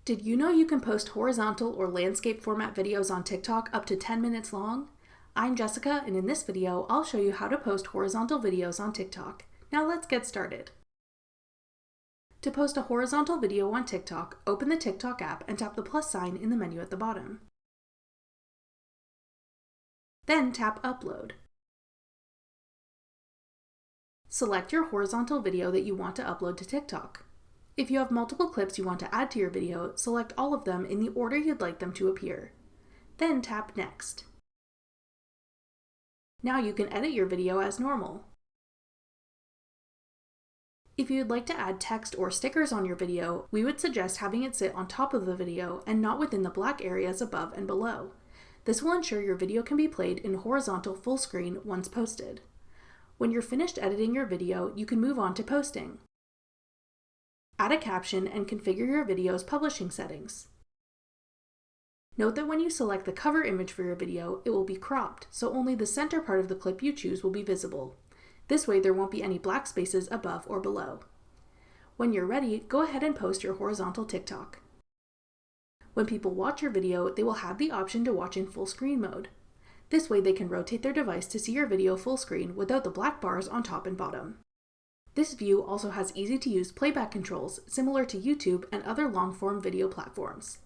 Did you know you can post horizontal or landscape format videos on TikTok up to 10 minutes long? I'm Jessica, and in this video, I'll show you how to post horizontal videos on TikTok. Now let's get started. To post a horizontal video on TikTok, open the TikTok app and tap the plus sign in the menu at the bottom. Then tap Upload. Select your horizontal video that you want to upload to TikTok. If you have multiple clips you want to add to your video, select all of them in the order you'd like them to appear. Then tap Next. Now you can edit your video as normal. If you'd like to add text or stickers on your video, we would suggest having it sit on top of the video and not within the black areas above and below. This will ensure your video can be played in horizontal full screen once posted. When you're finished editing your video, you can move on to posting. Add a caption and configure your video's publishing settings. Note that when you select the cover image for your video, it will be cropped, so only the center part of the clip you choose will be visible. This way there won't be any black spaces above or below. When you're ready, go ahead and post your horizontal TikTok. When people watch your video, they will have the option to watch in full screen mode. This way they can rotate their device to see your video full screen without the black bars on top and bottom. This view also has easy-to-use playback controls similar to YouTube and other long-form video platforms.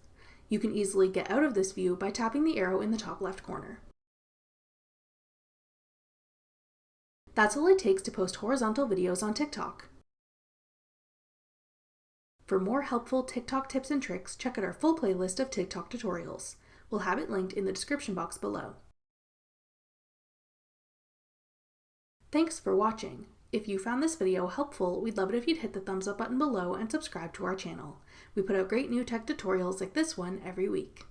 You can easily get out of this view by tapping the arrow in the top left corner. That's all it takes to post horizontal videos on TikTok. For more helpful TikTok tips and tricks, check out our full playlist of TikTok tutorials. We'll have it linked in the description box below. Thanks for watching. If you found this video helpful, we'd love it if you'd hit the thumbs up button below and subscribe to our channel. We put out great new tech tutorials like this one every week.